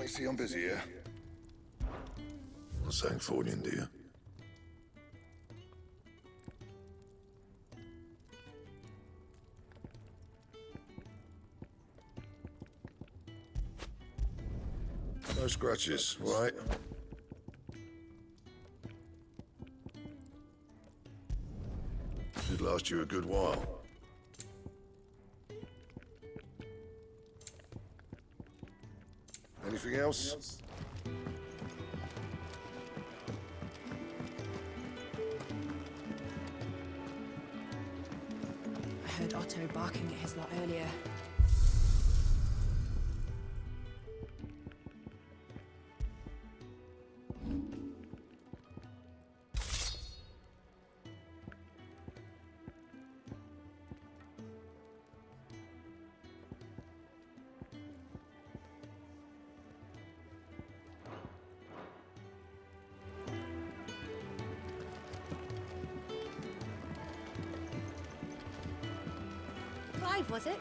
see I'm busy here. Not saying fortune, do you? No scratches, right? Should last you a good while. Anything else? I heard Otto barking at his lot earlier. Clive, was it?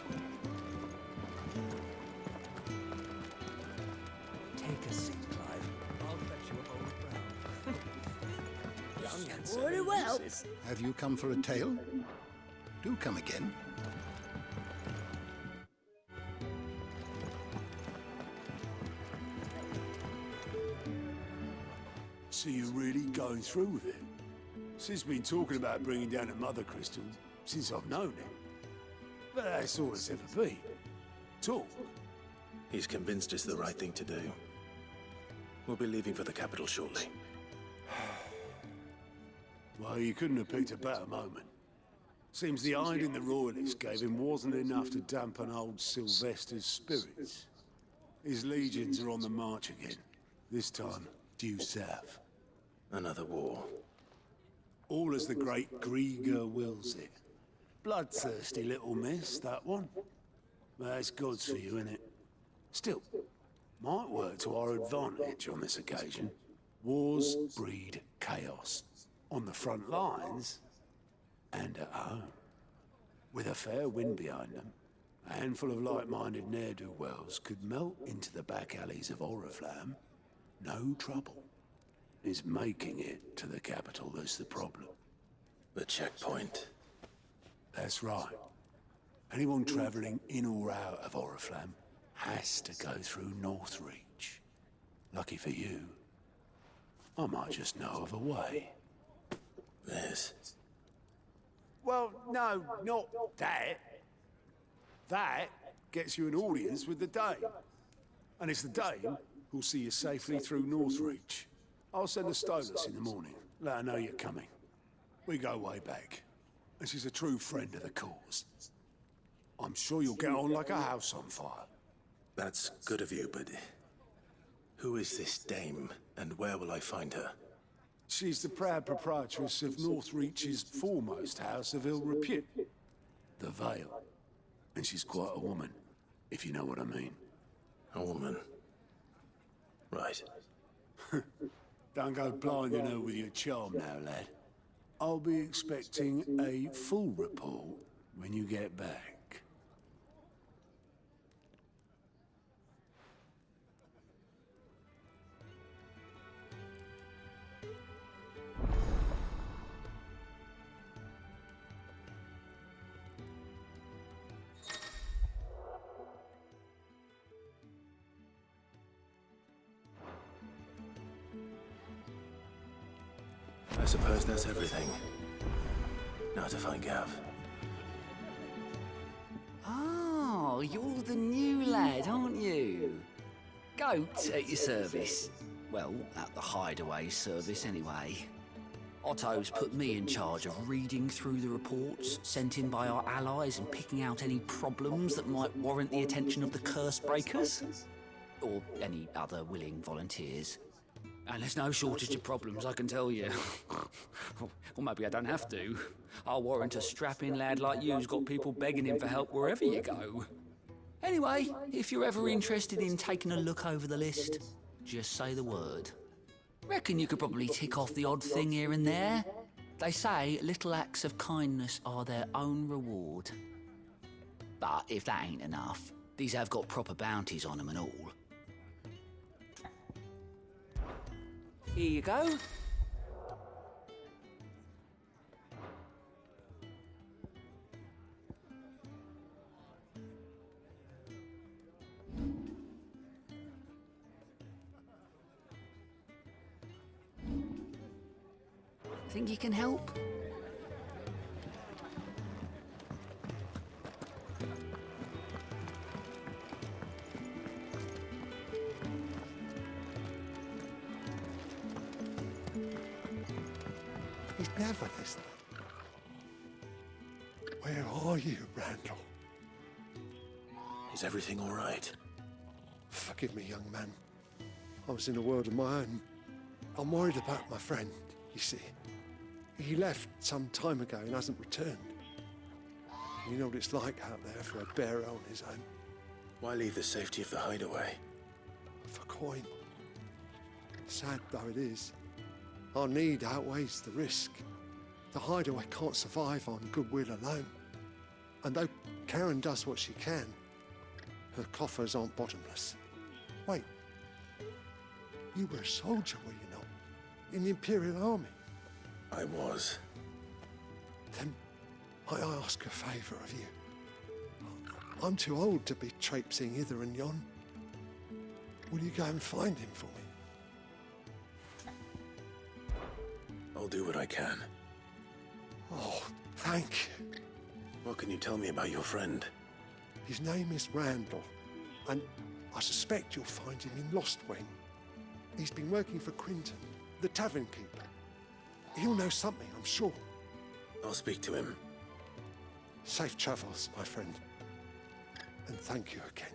Take a seat, Clive. I'll fetch you a bowl of brown. Young and Very well. Have you come for a tale? Do come again. So you're really going through with it? Sid's been talking about bringing down a mother crystal since I've known him. But that's all it's ever been. Talk. He's convinced it's the right thing to do. We'll be leaving for the capital shortly. Well, you couldn't have picked a better moment. Seems the hiding the royalists gave him wasn't enough to dampen old Sylvester's spirits. His legions are on the march again. This time, due south. Another war. All as the great Grieger wills it. Bloodthirsty little miss, that one. That's God's for you, innit? Still, might work to our advantage on this occasion. Wars breed chaos. On the front lines, and at home. With a fair wind behind them, a handful of like-minded ne'er-do-wells could melt into the back alleys of Oriflamme. No trouble. It's making it to the capital that's the problem. The checkpoint. That's right. Anyone travelling in or out of Oriflamme has to go through Northreach. Lucky for you, I might just know of a way. This. Well, no, not that. That gets you an audience with the Dame. And it's the Dame who'll see you safely through Northreach. I'll send a Stolas in the morning. Let her know you're coming. We go way back. And she's a true friend of the cause. I'm sure you'll get on like a house on fire. That's good of you, but... who is this dame, and where will I find her? She's the proud proprietress of Northreach's foremost house of ill repute, the Vale. And she's quite a woman, if you know what I mean. A woman. Right. Don't go blinding her with your charm now, lad. I'll be expecting a full report when you get back. I suppose that's everything. Now to find Gav. Oh, you're the new lad, aren't you? Goat at your service. Well, at the hideaway service anyway. Otto's put me in charge of reading through the reports sent in by our allies and picking out any problems that might warrant the attention of the curse breakers. Or any other willing volunteers. And there's no shortage of problems, I can tell you. Or maybe I don't have to. I'll warrant a strapping lad like you's got people begging him for help wherever you go. Anyway, if you're ever interested in taking a look over the list, just say the word. Reckon you could probably tick off the odd thing here and there. They say little acts of kindness are their own reward. But if that ain't enough, these have got proper bounties on them and all. Here you go. Think you can help? He's never listening. Where are you, Randall? Is everything all right? Forgive me, young man. I was in a world of my own. I'm worried about my friend, you see. He left some time ago and hasn't returned. You know what it's like out there for a bearer on his own. Why leave the safety of the hideaway? For coin. Sad though it is, our need outweighs the risk. The hideaway can't survive on goodwill alone. And though Karen does what she can, her coffers aren't bottomless. Wait, you were a soldier, were you not? In the Imperial Army? I was. Then I ask a favour of you. I'm too old to be traipsing hither and yon. Will you go and find him for me? I'll do what I can. Oh, thank you. What can you tell me about your friend? His name is Randall, and I suspect you'll find him in Lost Wing. He's been working for Quinton, the tavern keeper. He'll know something, I'm sure. I'll speak to him. Safe travels, my friend. And thank you again.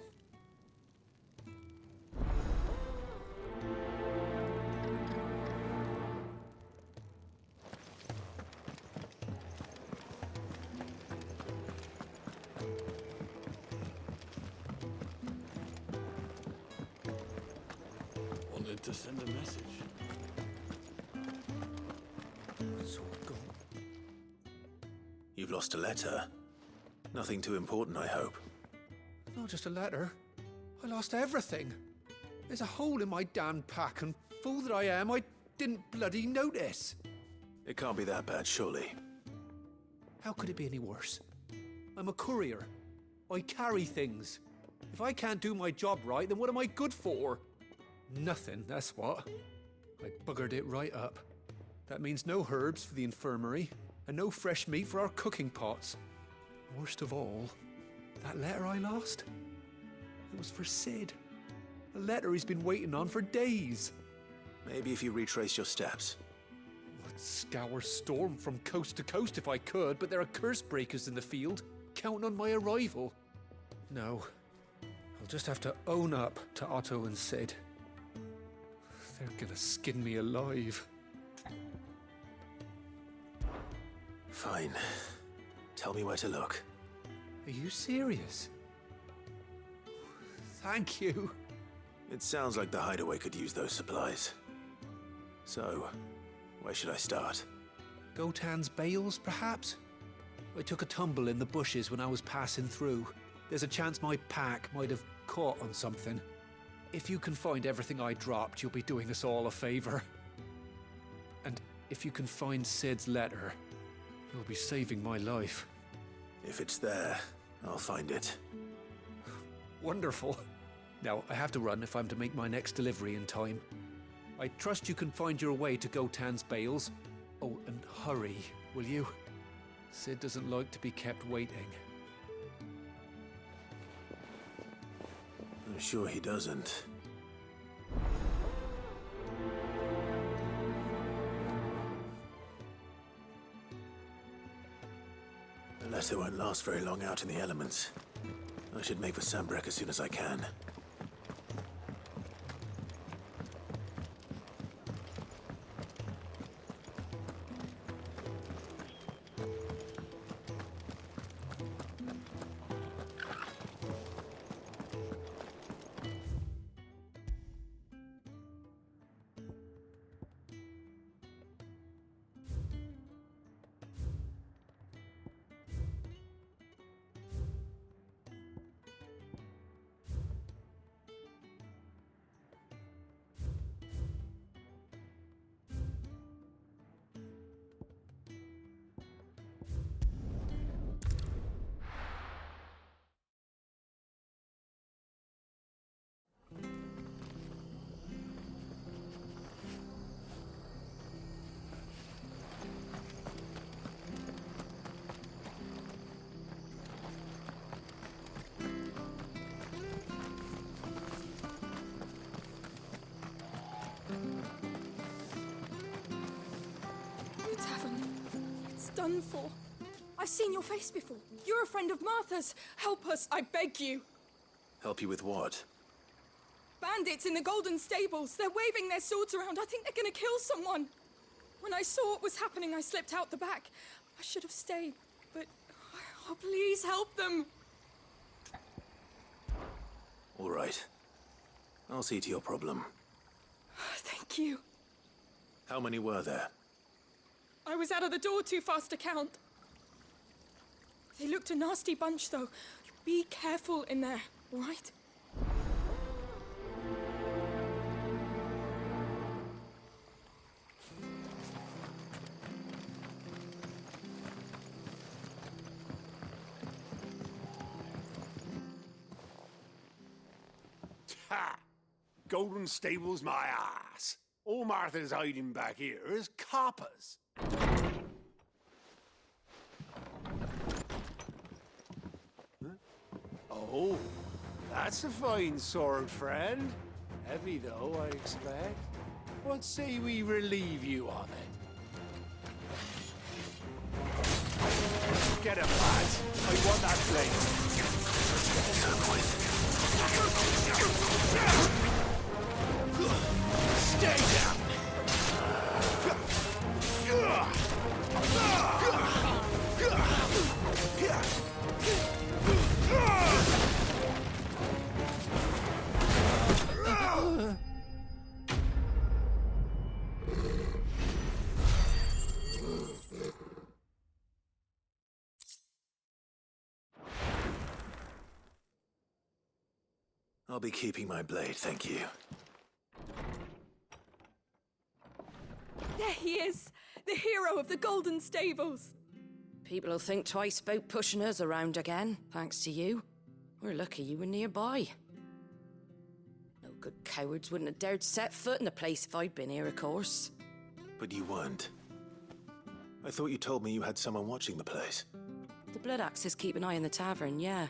Wanted to send a message. It's all gone. You've lost a letter. Nothing too important, I hope. Not just a letter. I lost everything. There's a hole in my damn pack, and fool that I am, I didn't bloody notice. It can't be that bad, surely. How could it be any worse? I'm a courier. I carry things. If I can't do my job right, then what am I good for? Nothing, that's what. I buggered it right up. That means no herbs for the infirmary, and no fresh meat for our cooking pots. Worst of all, that letter I lost? It was for Sid. A letter he's been waiting on for days. Maybe if you retrace your steps. I'd scour Storm from coast to coast if I could, but there are curse breakers in the field, counting on my arrival. No, I'll just have to own up to Otto and Sid. They're gonna skin me alive. Fine. Tell me where to look. Are you serious? Thank you. It sounds like the hideaway could use those supplies. So, where should I start? Gotan's bales, perhaps? I took a tumble in the bushes when I was passing through. There's a chance my pack might have caught on something. If you can find everything I dropped, you'll be doing us all a favor. And if you can find Sid's letter, you'll be saving my life. If it's there, I'll find it. Wonderful. Now, I have to run if I'm to make my next delivery in time. I trust you can find your way to Gotan's bales. Oh, and hurry, will you? Sid doesn't like to be kept waiting. I'm sure he doesn't. The letter won't last very long out in the elements. I should make for Sambrek as soon as I can. done for. I've seen your face before. You're a friend of Martha's. Help us, I beg you. Help you with what? Bandits in the Golden Stables. They're waving their swords around. I think they're gonna kill someone. When I saw what was happening, I slipped out the back. I should have stayed, but... Oh, please help them. All right. I'll see to your problem. Thank you. How many were there? I was out of the door too fast to count. They looked a nasty bunch, though. Be careful in there, all right? Ha! Golden Stables my ass. All Martha's hiding back here is coppers. Oh, that's a fine sword, friend. Heavy, though, I expect. What say we relieve you of it? Get him, lads. I want that blade. Stay down! I'll be keeping my blade, thank you. There he is, the hero of the Golden Stables. People will think twice about pushing us around again, thanks to you. We're lucky you were nearby. No good cowards wouldn't have dared set foot in the place if I'd been here, of course. But you weren't. I thought you told me you had someone watching the place. The Blood Axes keep an eye on the tavern, yeah.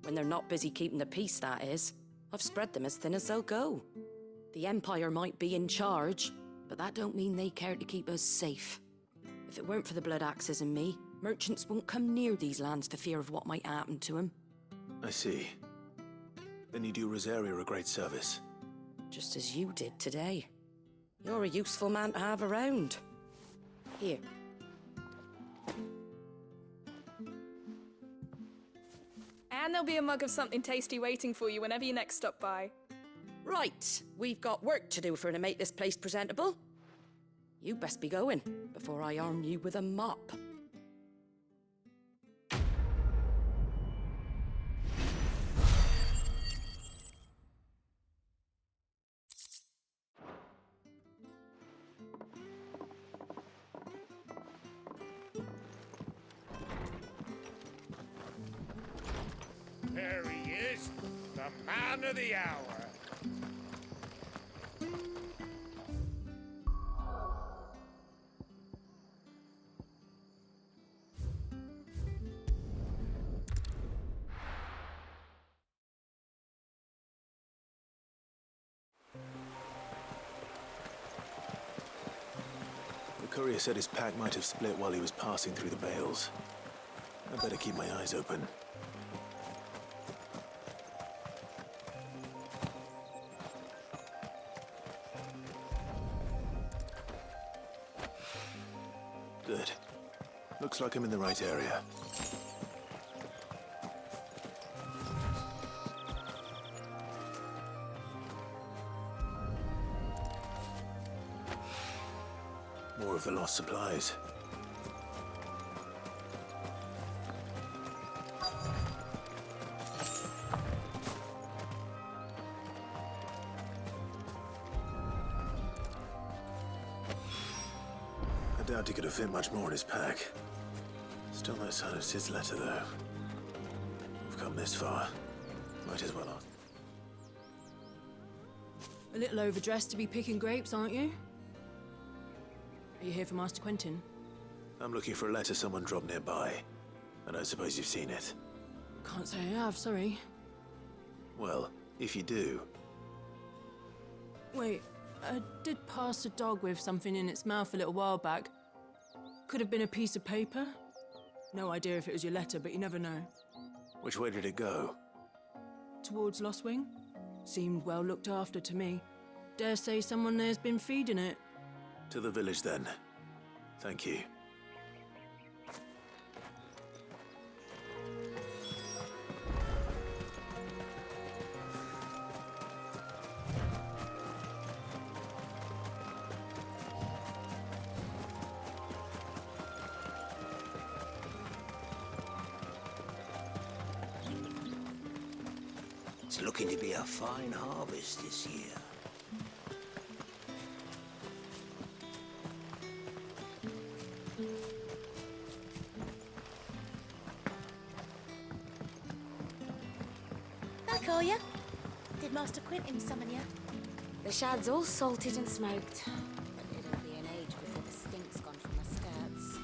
When they're not busy keeping the peace, that is. I've spread them as thin as they'll go. The Empire might be in charge, but that don't mean they care to keep us safe. If it weren't for the Blood Axes and me, merchants won't come near these lands for fear of what might happen to them. I see. Then you do Rosaria a great service. Just as you did today. You're a useful man to have around. Here. And there'll be a mug of something tasty waiting for you whenever you next stop by. Right, we've got work to do for to make this place presentable. You best be going, before I arm you with a mop. There he is, the man of the hour. The courier said his pack might have split while he was passing through the bales. I better keep my eyes open. Good. Looks like I'm in the right area. More of the lost supplies. I doubt he could have fit much more in his pack. Still no sign of Sid's letter, though. We've come this far. Might as well ask. A little overdressed to be picking grapes, aren't you? Are you here for Master Quentin? I'm looking for a letter someone dropped nearby. I don't suppose you've seen it. Can't say I have, sorry. Well, if you do... Wait, I did pass a dog with something in its mouth a little while back. Could have been a piece of paper. No idea if it was your letter, but you never know. Which way did it go? Towards Lost Wing? Seemed well looked after to me. Dare say someone there's been feeding it. To the village, then. Thank you. It's looking to be a fine harvest this year. Back, are you? Did Master Quentin summon you? The shad's all salted and smoked. But it'll be an age before the stink's gone from my skirts.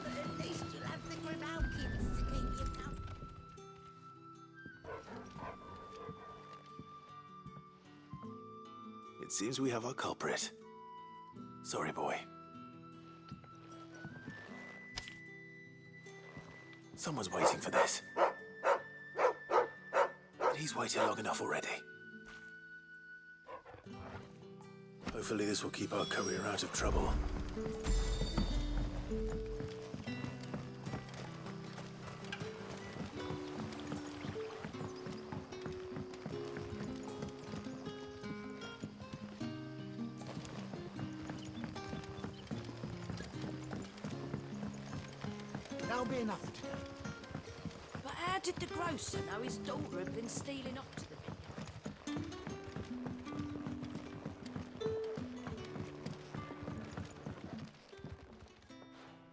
But at least you'll have the Grimalkins to keep you company. It seems we have our culprit. Sorry, boy. Someone's waiting for this. But he's waited long enough already. Hopefully this will keep our courier out of trouble. That'll be enough today. But how did the grocer know his daughter had been stealing off to the vineyard?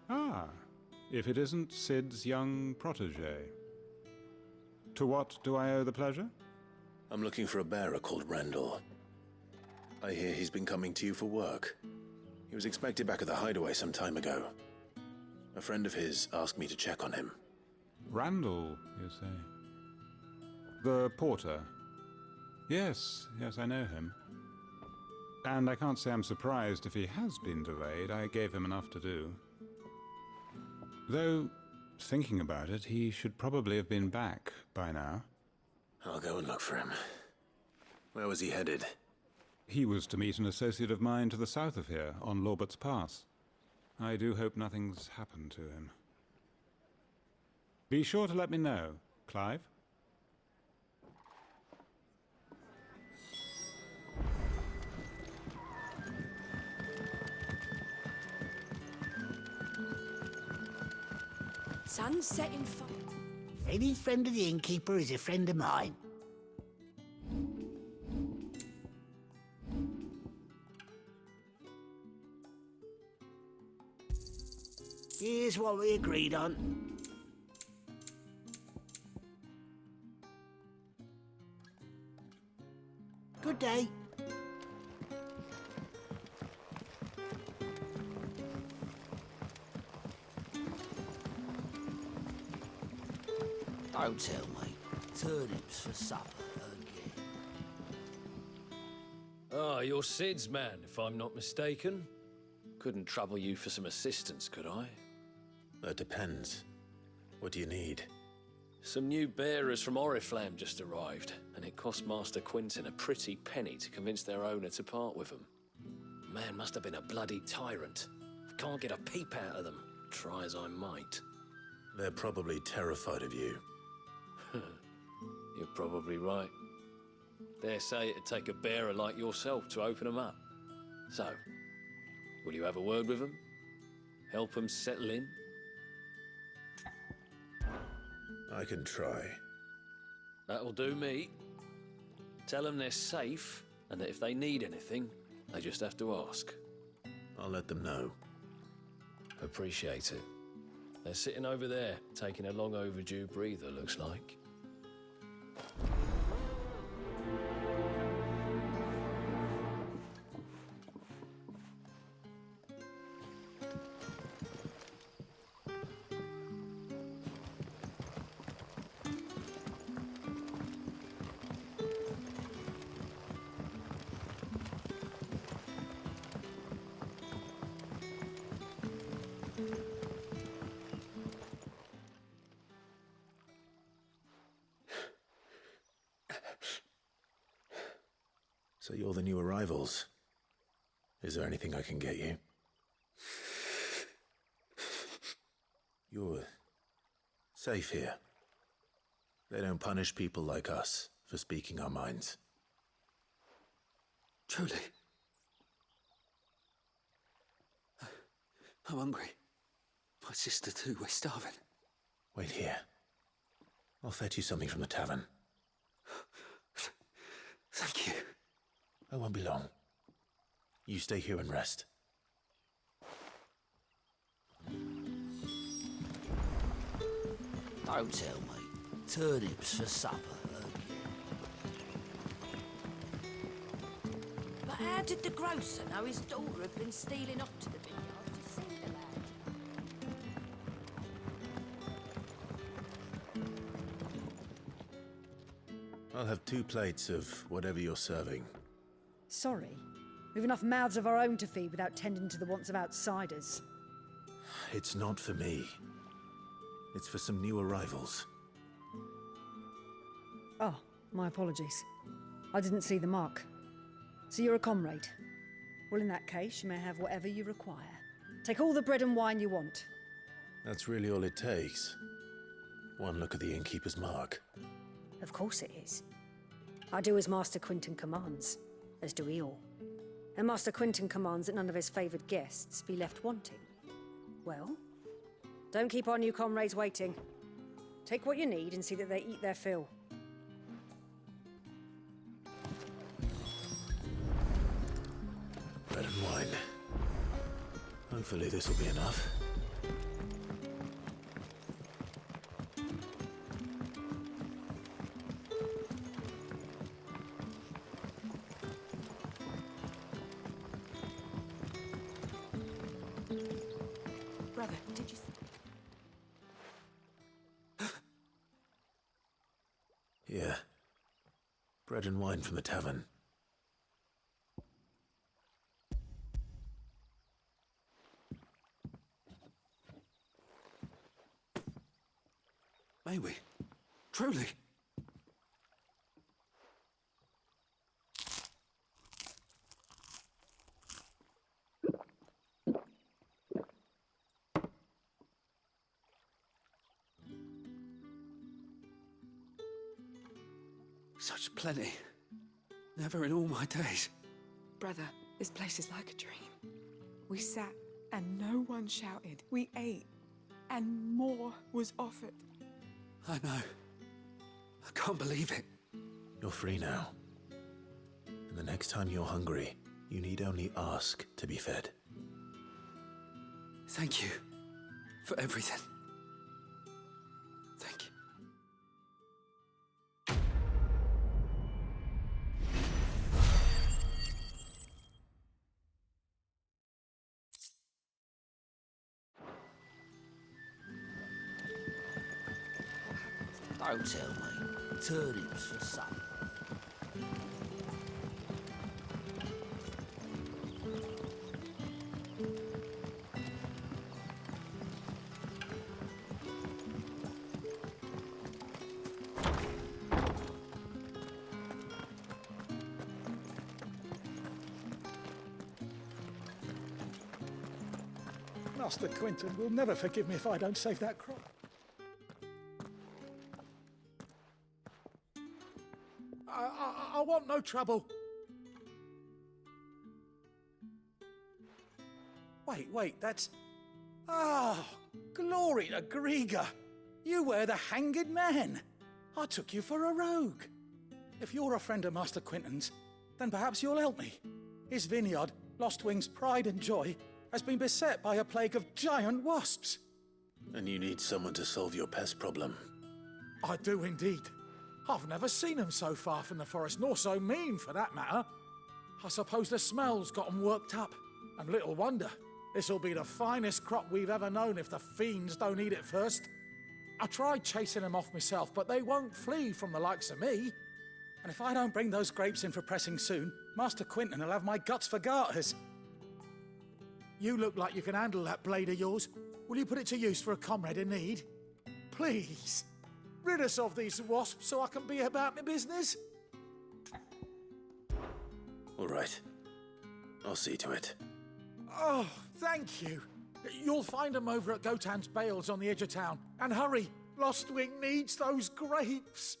Ah, if it isn't Sid's young protege. To what do I owe the pleasure? I'm looking for a bearer called Randall. I hear he's been coming to you for work. He was expected back at the hideaway some time ago. A friend of his asked me to check on him. Randall, you say? The porter? Yes, I know him. And I can't say I'm surprised if he has been delayed. I gave him enough to do. Though, thinking about it, he should probably have been back by now. I'll go and look for him. Where was he headed? He was to meet an associate of mine to the south of here, on Lorbert's Pass. I do hope nothing's happened to him. Be sure to let me know, Clive. Sun's setting fire. Any friend of the innkeeper is a friend of mine. Here's what we agreed on. Good day. Don't tell me. Turnips for supper again. Ah, you're Sid's man, if I'm not mistaken. Couldn't trouble you for some assistance, could I? That depends. What do you need? Some new bearers from Oriflamme just arrived, and it cost Master Quentin a pretty penny to convince their owner to part with them. Man must have been a bloody tyrant. Can't get a peep out of them, try as I might. They're probably terrified of you. You're probably right. Dare say it'd take a bearer like yourself to open them up. So, will you have a word with them? Help them settle in? I can try. That'll do me. Tell them they're safe, and that if they need anything, they just have to ask. I'll let them know. Appreciate it. They're sitting over there, taking a long overdue breather, looks like. So you're the new arrivals. Is there anything I can get you? You're safe here. They don't punish people like us for speaking our minds. Truly. I'm hungry. My sister too, we're starving. Wait here. I'll fetch you something from the tavern. Thank you. I won't be long. You stay here and rest. Don't tell me. Turnips for supper, But how did the grocer know his daughter had been stealing off to the vineyard to see the lad? I'll have 2 plates of whatever you're serving. Sorry. We've enough mouths of our own to feed without tending to the wants of outsiders. It's not for me. It's for some new arrivals. Oh, my apologies. I didn't see the mark. So you're a comrade. Well, in that case, you may have whatever you require. Take all the bread and wine you want. That's really all it takes. One look at the innkeeper's mark. Of course it is. I do as Master Quinton commands, as do we all. And Master Quinton commands that none of his favoured guests be left wanting. Well, don't keep our new comrades waiting. Take what you need and see that they eat their fill. Bread and wine. Hopefully this will be enough. Brother, did you... Yeah. Bread and wine from the tavern. May we? Truly? Such plenty. Never in all my days. Brother, this place is like a dream. We sat and no one shouted. We ate and more was offered. I know. I can't believe it. You're free now. And the next time you're hungry, you need only ask to be fed. Thank you for everything. Thank you. Don't tell me. Turnips for supper. Master Quinton will never forgive me if I don't save that crop. I want no trouble. Wait, that's... Ah, glory to Griga. You were the hanged man. I took you for a rogue. If you're a friend of Master Quinton's, then perhaps you'll help me. His vineyard, Lostwing's pride and joy, has been beset by a plague of giant wasps. And you need someone to solve your pest problem. I do indeed. I've never seen them so far from the forest, nor so mean, for that matter. I suppose the smell's got them worked up. And little wonder. This'll be the finest crop we've ever known if the fiends don't eat it first. I tried chasing them off myself, but they won't flee from the likes of me. And if I don't bring those grapes in for pressing soon, Master Quinton will have my guts for garters. You look like you can handle that blade of yours. Will you put it to use for a comrade in need? Please. Rid us of these wasps so I can be about my business. All right. I'll see to it. Oh, thank you. You'll find them over at Gotan's Bales on the edge of town. And hurry, Lostwing needs those grapes.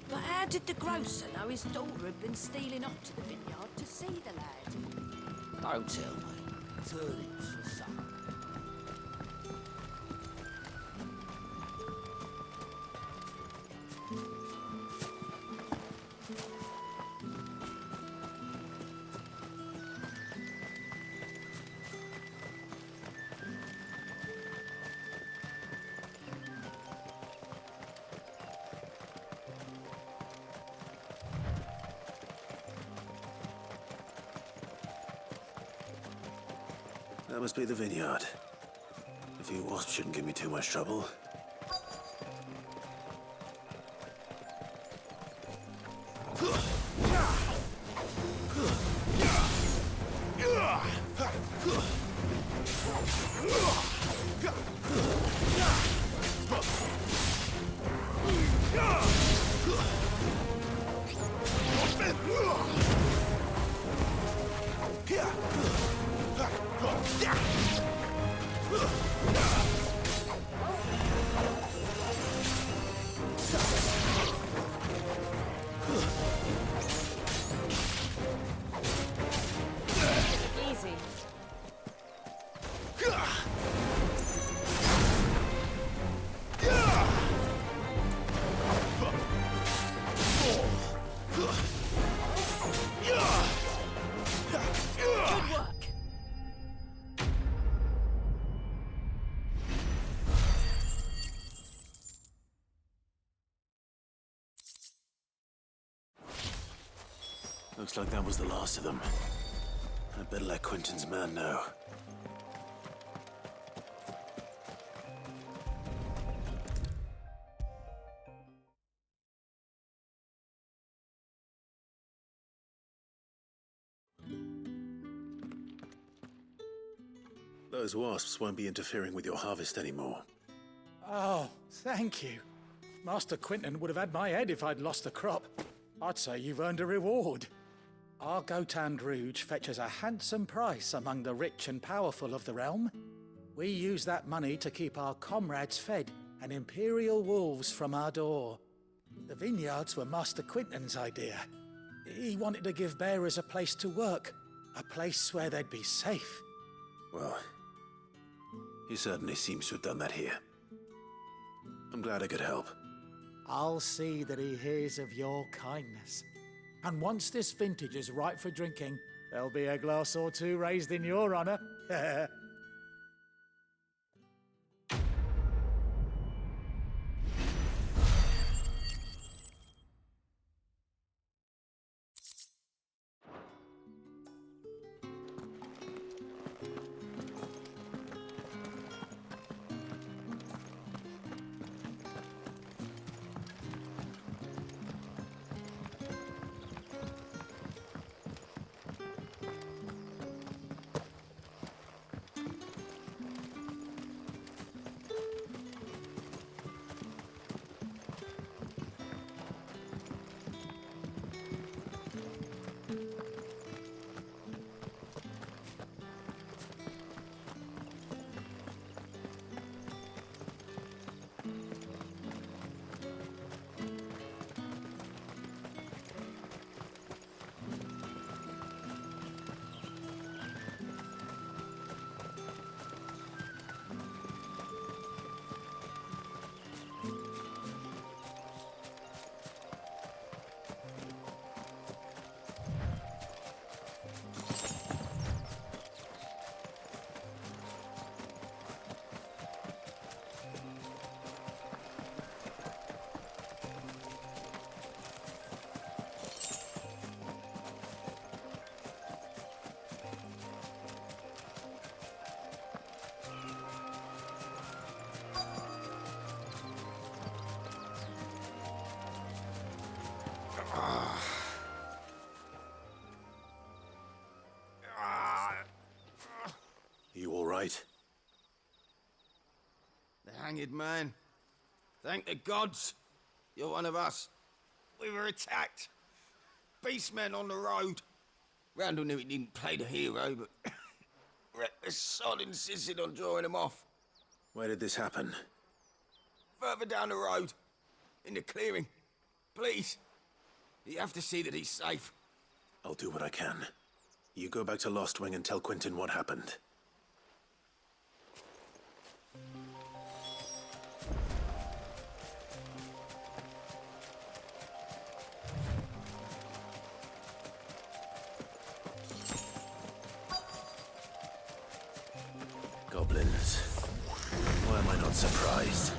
But how did the grocer know his daughter had been stealing up to the vineyard to see the lad? Don't tell me. Turnips for supper. That must be the vineyard. A few wasps shouldn't give me too much trouble. Easy. Good work. Looks like that was the last of them. I'd better let Quentin's man know. Those wasps won't be interfering with your harvest anymore. Oh, thank you. Master Quentin would have had my head if I'd lost the crop. I'd say you've earned a reward. Our Gotan Rouge fetches a handsome price among the rich and powerful of the realm. We use that money to keep our comrades fed and imperial wolves from our door. The vineyards were Master Quentin's idea. He wanted to give bearers a place to work, a place where they'd be safe. Well, he certainly seems to have done that here. I'm glad I could help. I'll see that he hears of your kindness. And once this vintage is ripe for drinking, there'll be a glass or two raised in your honor. right? The hanged man. Thank the gods. You're one of us. We were attacked. Beastmen on the road. Randall knew he didn't play the hero, but reckless sod insisted on drawing him off. Where did this happen? Further down the road. In the clearing. Please. You have to see that he's safe. I'll do what I can. You go back to Lost Wing and tell Quentin what happened. Goblins. Why am I not surprised?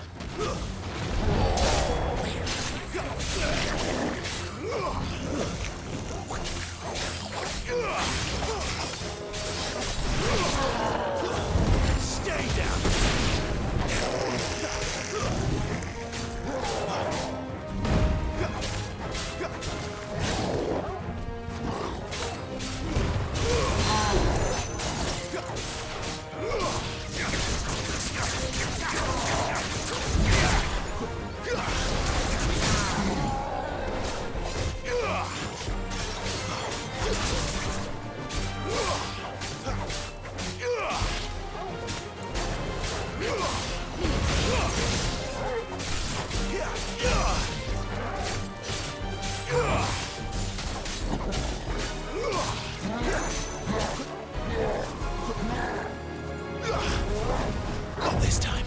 Stay down! Not this time.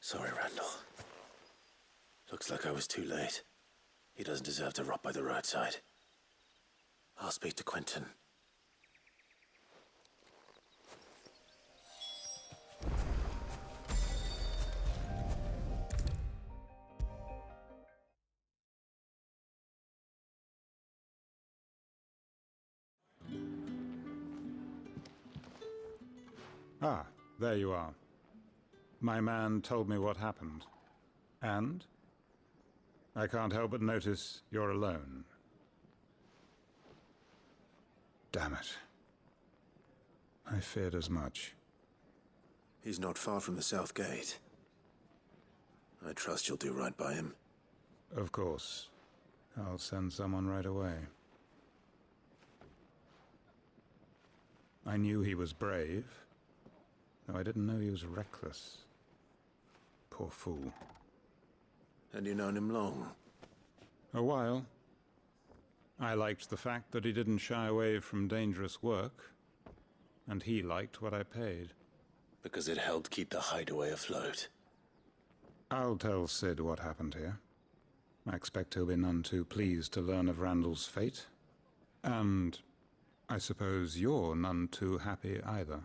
Sorry, Randall. Looks like I was too late. He doesn't deserve to rot by the roadside. I'll speak to Quentin. Ah, there you are. My man told me what happened. And? I can't help but notice you're alone. Damn it. I feared as much. He's not far from the South Gate. I trust you'll do right by him. Of course. I'll send someone right away. I knew he was brave, though I didn't know he was reckless. Poor fool. And you known him long? A while. I liked the fact that he didn't shy away from dangerous work, and he liked what I paid. Because it helped keep the hideaway afloat. I'll tell Sid what happened here. I expect he'll be none too pleased to learn of Randall's fate. And I suppose you're none too happy either.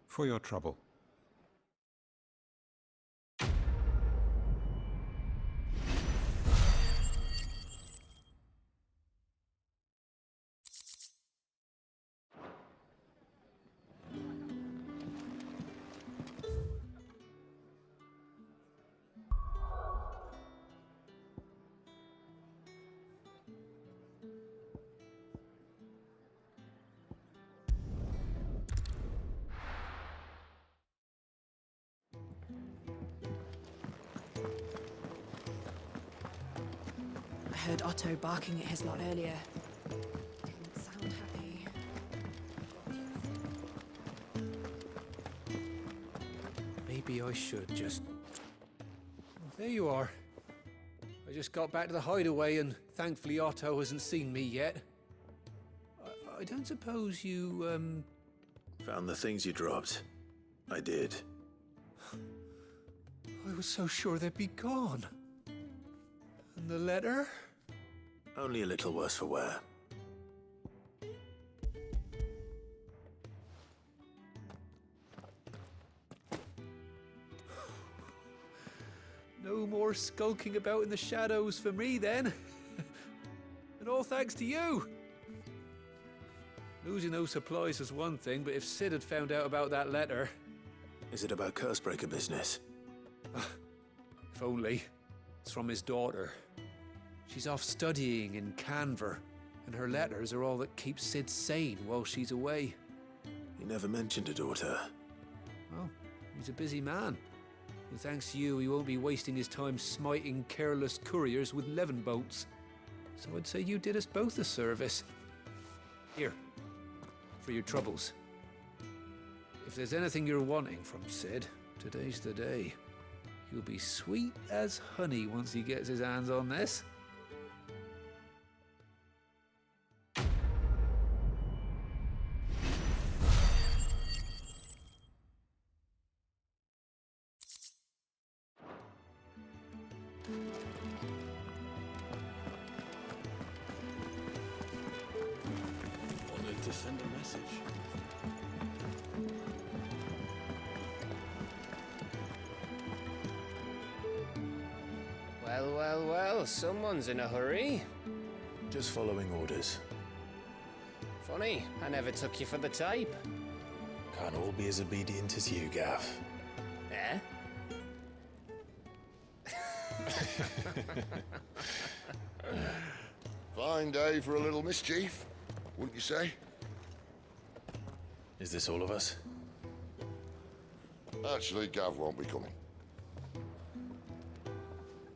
For your trouble. heard Otto barking at his lot earlier. Didn't sound happy. Maybe I should just... There you are. I just got back to the hideaway and thankfully Otto hasn't seen me yet. I don't suppose you, Found the things you dropped. I did. I was so sure they'd be gone. And the letter? Only a little worse for wear. No more skulking about in the shadows for me then. And all thanks to you. Losing those supplies was one thing, but if Sid had found out about that letter... Is it about Cursebreaker business? If only. It's from his daughter. She's off studying in Canver, and her letters are all that keep Sid sane while she's away. He never mentioned a daughter. Well, he's a busy man. And thanks to you, he won't be wasting his time smiting careless couriers with levin bolts. So I'd say you did us both a service. Here, for your troubles. If there's anything you're wanting from Sid, today's the day. He'll be sweet as honey once he gets his hands on this. Wanted to send a message. Well, well, well, someone's in a hurry. Just following orders. Funny, I never took you for the type. Can't all be as obedient as you, Gav. Eh? Fine day for a little mischief, wouldn't you say? Is this all of us? Actually, Gav won't be coming.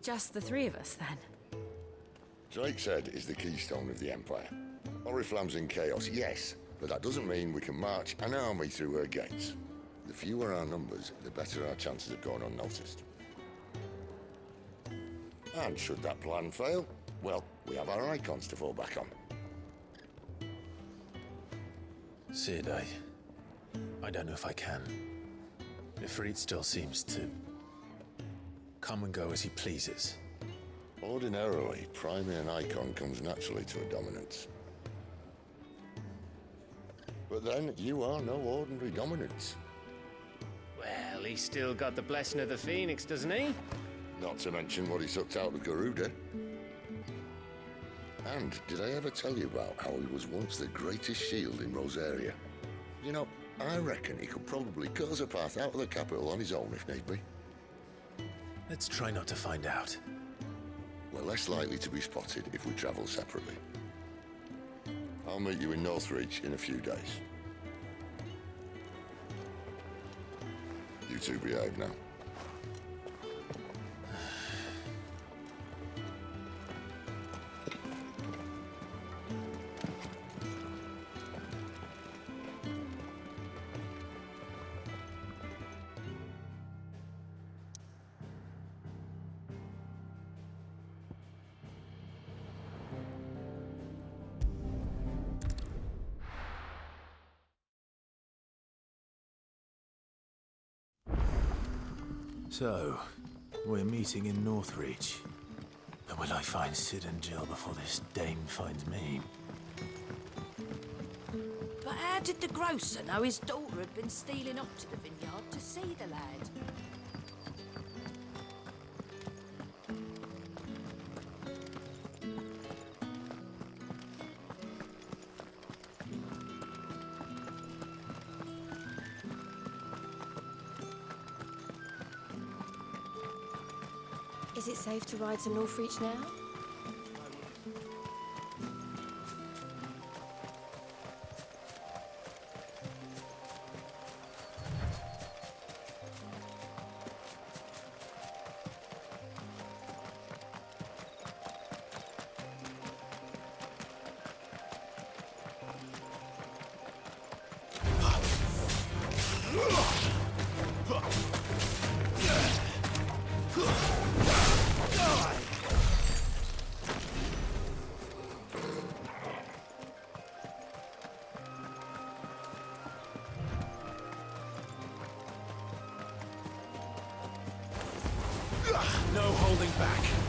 Just the three of us, then? Drake's Head is the keystone of the Empire. Oriflamme's in chaos, yes, but that doesn't mean we can march an army through her gates. The fewer our numbers, the better our chances of going unnoticed. And should that plan fail, well, we have our icons to fall back on. Sid, I don't know if I can. Ifrit still seems to come and go as he pleases. Ordinarily, priming an icon comes naturally to a dominance. But then, you are no ordinary dominance. Well, he's still got the blessing of the Phoenix, doesn't he? Not to mention what he sucked out of Garuda. And did I ever tell you about how he was once the greatest shield in Rosaria? You know, I reckon he could probably cut us a path out of the capital on his own if need be. Let's try not to find out. We're less likely to be spotted if we travel separately. I'll meet you in Northreach in a few days. You two behave now. So, we're meeting in Northreach. But will I find Sid and Jill before this dame finds me? But how did the grocer know his daughter had been stealing up to the vineyard to see the lad? Is it safe to ride to Northreach now? No holding back.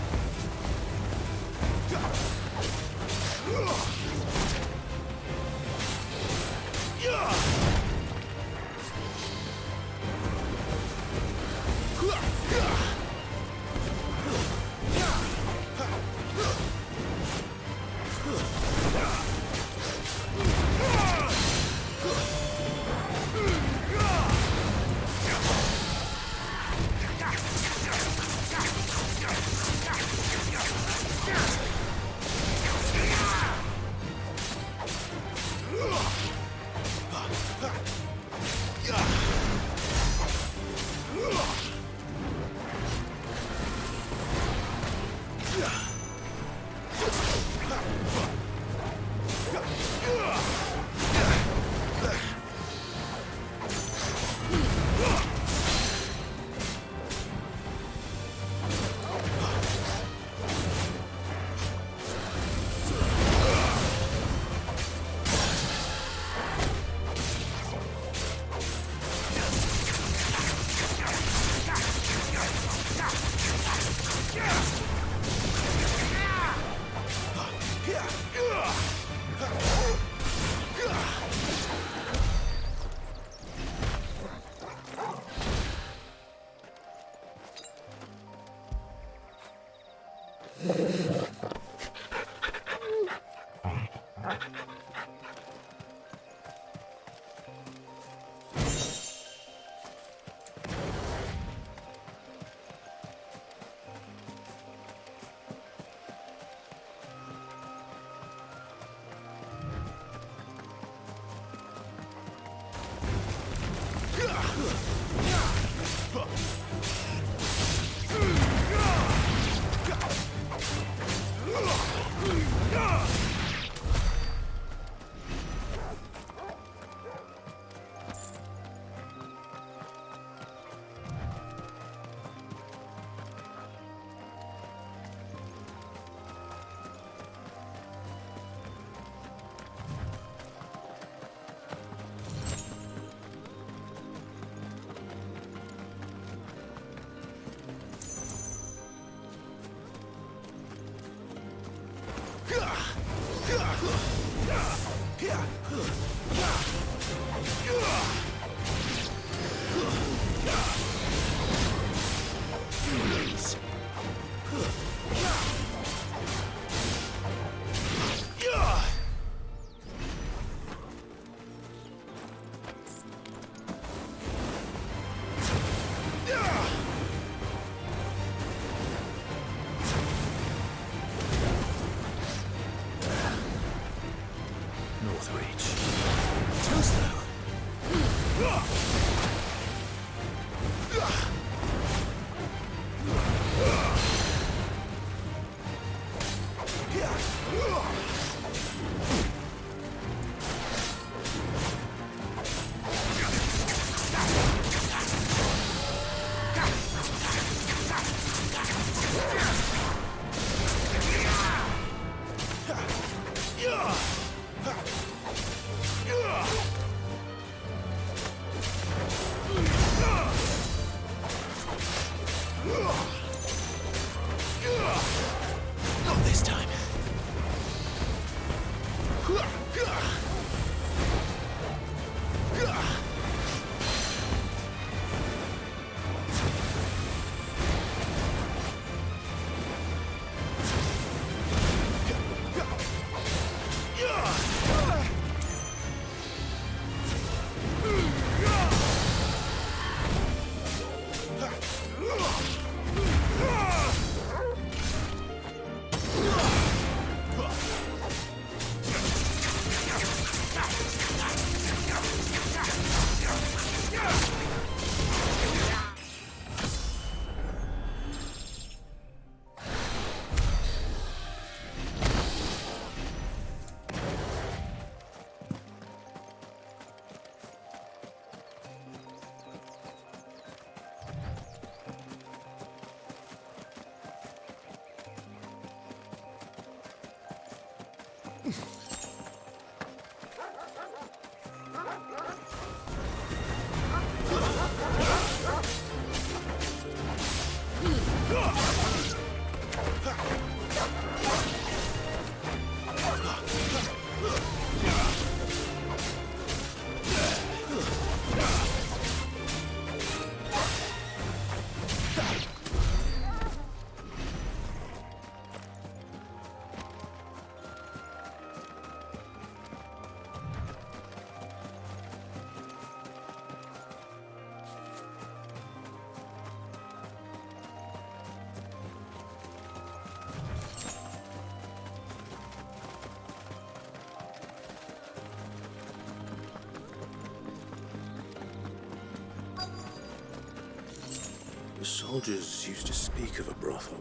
The soldiers used to speak of a brothel.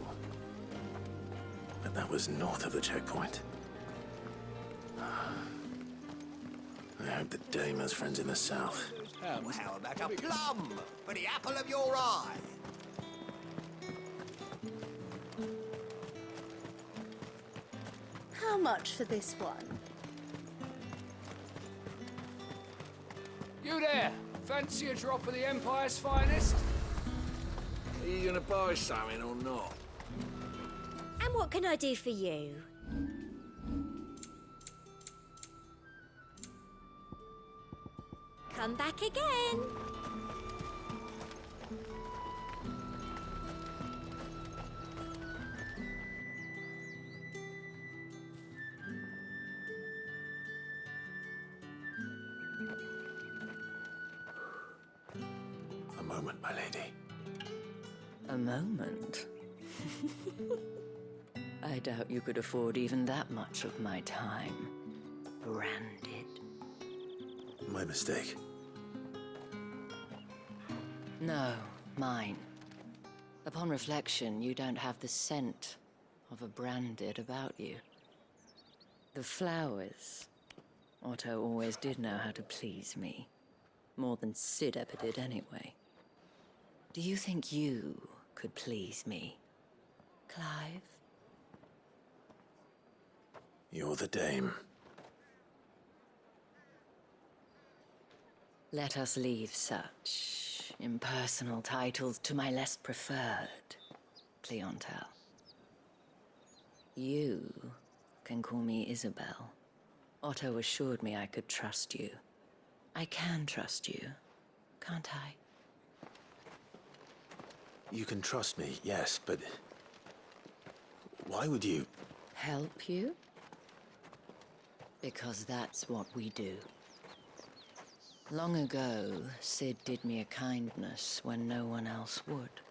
But that was north of the checkpoint. I hope that Dame has friends in the south. Well, like a plum for the apple of your eye. How much for this one? You there! Fancy a drop of the Empire's finest? Are you gonna buy something or not? And what can I do for you? Come back again. A moment, my lady. A moment? I doubt you could afford even that much of my time. Branded. My mistake. No, mine. Upon reflection, you don't have the scent of a branded about you. The flowers. Otto always did know how to please me. More than Sid ever did anyway. Do you think you could please me, Clive? You're the Dame. Let us leave such impersonal titles to my less preferred clientele. You can call me Isabel. Otto assured me I could trust you. I can trust you, can't I? You can trust me, yes, but... why would you... Help you? Because that's what we do. Long ago, Sid did me a kindness when no one else would.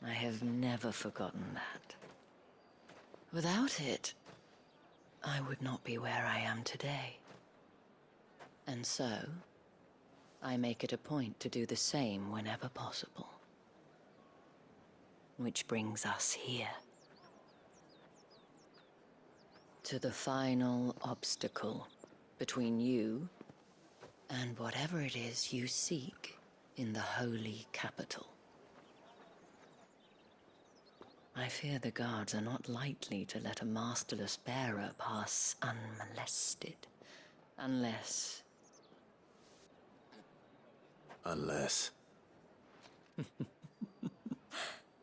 I have never forgotten that. Without it, I would not be where I am today. And so, I make it a point to do the same whenever possible. Which brings us here. To the final obstacle between you and whatever it is you seek in the holy capital. I fear the guards are not likely to let a masterless bearer pass unmolested, unless... Unless...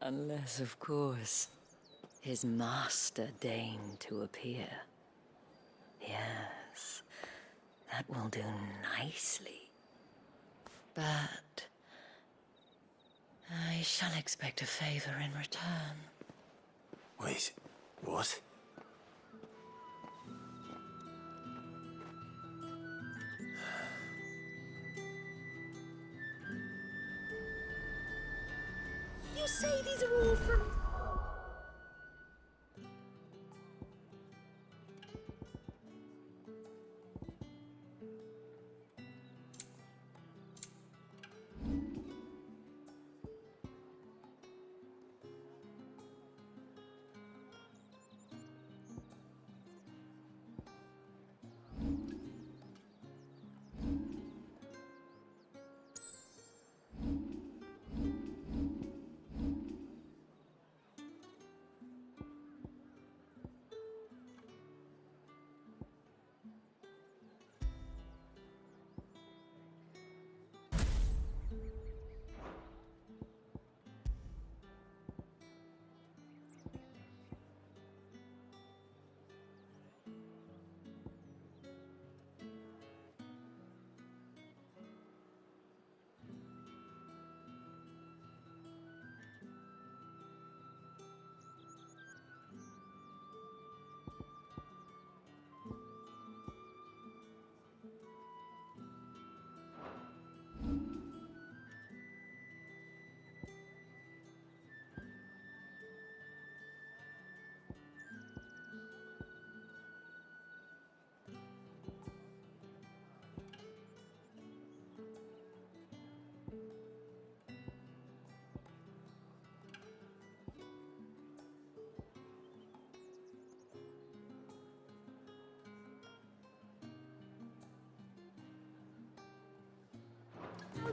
Unless, of course, his master deigned to appear. Yes, that will do nicely. But I shall expect a favor in return. Wait, what? You say these are all from...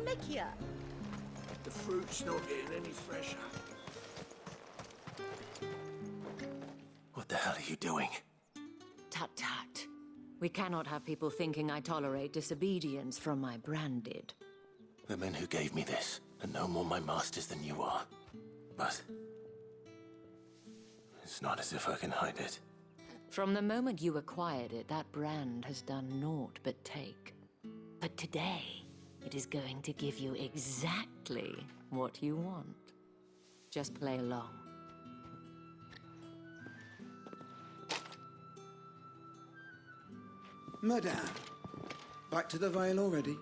Mickey up? The fruit's not getting any fresher. What the hell are you doing? Tut tut. We cannot have people thinking I tolerate disobedience from my branded. The men who gave me this are no more my masters than you are. But it's not as if I can hide it. From the moment you acquired it, that brand has done naught but take. But today, it is going to give you exactly what you want. Just play along. Madame, back to the Vale already?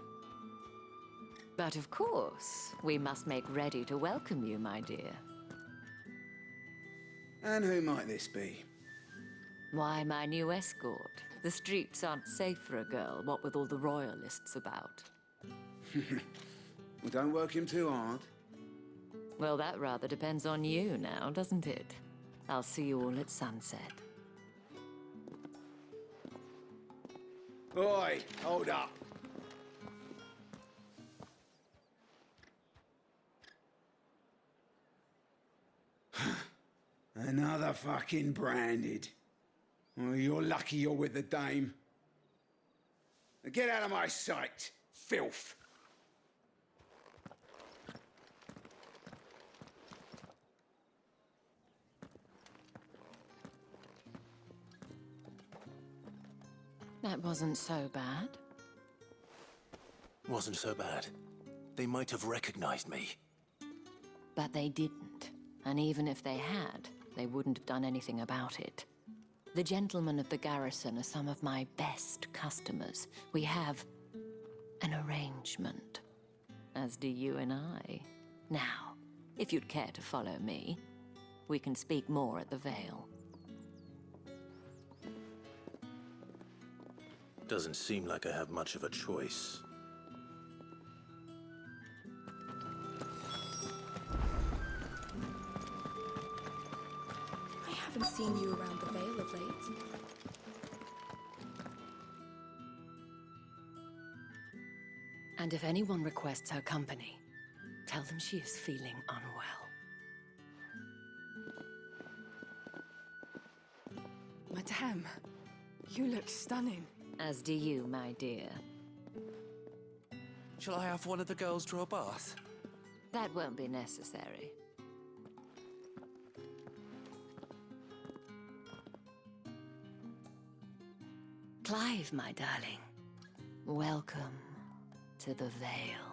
But of course, we must make ready to welcome you, my dear. And who might this be? Why, my new escort. The streets aren't safe for a girl, what with all the royalists about. Well, don't work him too hard. Well, that rather depends on you now, doesn't it? I'll see you all at sunset. Oi, hold up. Another fucking branded. Well, you're lucky you're with the dame. Now get out of my sight, filth. That wasn't so bad. Wasn't so bad. They might have recognized me. But they didn't. And even if they had, they wouldn't have done anything about it. The gentlemen of the garrison are some of my best customers. We have an arrangement, as do you and I. Now, if you'd care to follow me, we can speak more at the Vale. Doesn't seem like I have much of a choice. I haven't seen you around the Vale of late. And if anyone requests her company, tell them she is feeling unwell. Madame, you look stunning. As do you, my dear. Shall I have one of the girls draw a bath? That won't be necessary. Clive, my darling. Welcome to the Vale.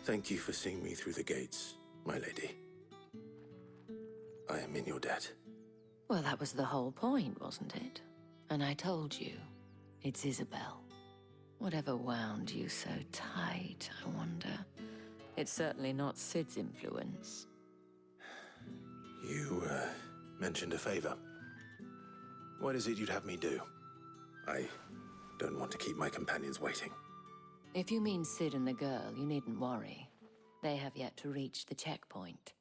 Thank you for seeing me through the gates, my lady. I am in your debt. Well, that was the whole point, wasn't it? And I told you, it's Isabel. Whatever wound you so tight, I wonder. It's certainly not Sid's influence. You, mentioned a favor. What is it you'd have me do? I don't want to keep my companions waiting. If you mean Sid and the girl, you needn't worry. They have yet to reach the checkpoint.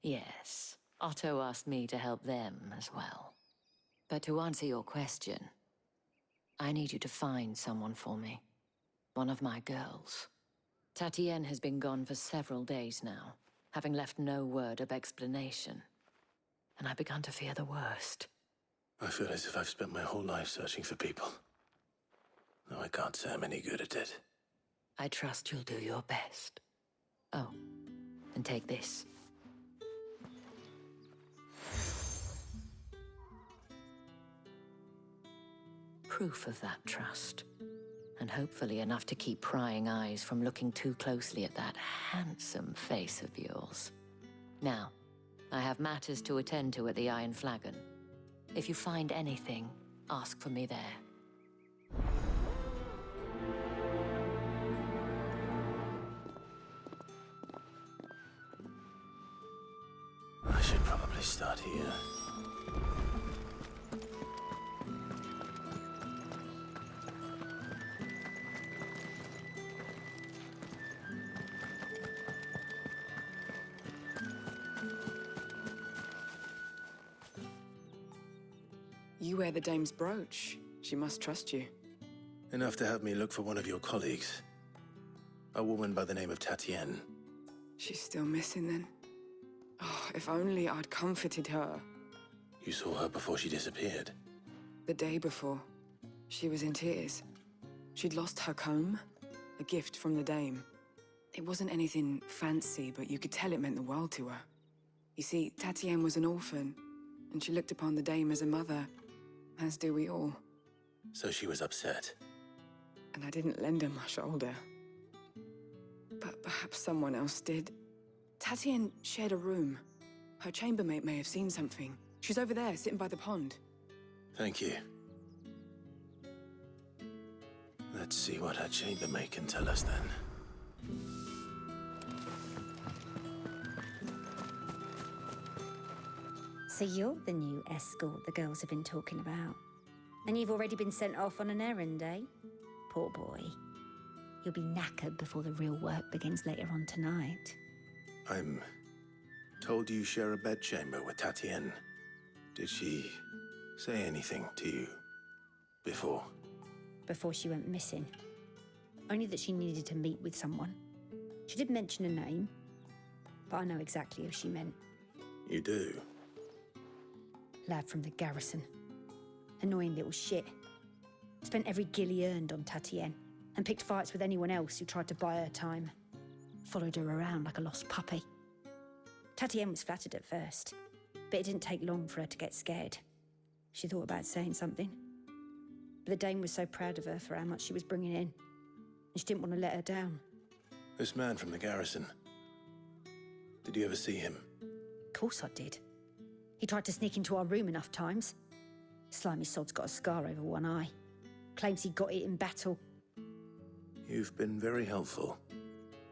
Yes, Otto asked me to help them as well. But to answer your question, I need you to find someone for me. One of my girls. Tatienne has been gone for several days now, having left no word of explanation. And I've begun to fear the worst. I feel as if I've spent my whole life searching for people. Though I can't say I'm any good at it. I trust you'll do your best. Oh, and take this. Proof of that trust. And hopefully enough to keep prying eyes from looking too closely at that handsome face of yours. Now, I have matters to attend to at the Iron Flagon. If you find anything, ask for me there. I should probably start here. You wear the dame's brooch. She must trust you. Enough to have me look for one of your colleagues. A woman by the name of Tatienne. She's still missing then. Oh, if only I'd comforted her. You saw her before she disappeared? The day before. She was in tears. She'd lost her comb, a gift from the dame. It wasn't anything fancy, but you could tell it meant the world to her. You see, Tatienne was an orphan, and she looked upon the dame as a mother, as do we all. So she was upset. And I didn't lend her my shoulder. But perhaps someone else did. Tatienne shared a room. Her chambermaid may have seen something. She's over there, sitting by the pond. Thank you. Let's see what her chambermaid can tell us then. So you're the new escort the girls have been talking about. And you've already been sent off on an errand, eh? Poor boy. You'll be knackered before the real work begins later on tonight. I'm told you share a bedchamber with Tatienne. Did she say anything to you before? Before she went missing. Only that she needed to meet with someone. She did mention a name, but I know exactly who she meant. You do? Lad from the garrison. Annoying little shit. Spent every guil he earned on Tatienne, and picked fights with anyone else who tried to buy her time. Followed her around like a lost puppy. Tatienne was flattered at first, but it didn't take long for her to get scared. She thought about saying something. But the dame was so proud of her for how much she was bringing in, and she didn't want to let her down. This man from the garrison. Did you ever see him? Of course I did. He tried to sneak into our room enough times. Slimy sod's got a scar over one eye. Claims he got it in battle. You've been very helpful.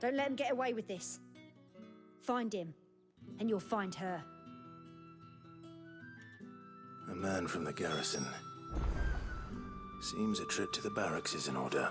Don't let him get away with this. Find him, and you'll find her. A man from the garrison. Seems a trip to the barracks is in order.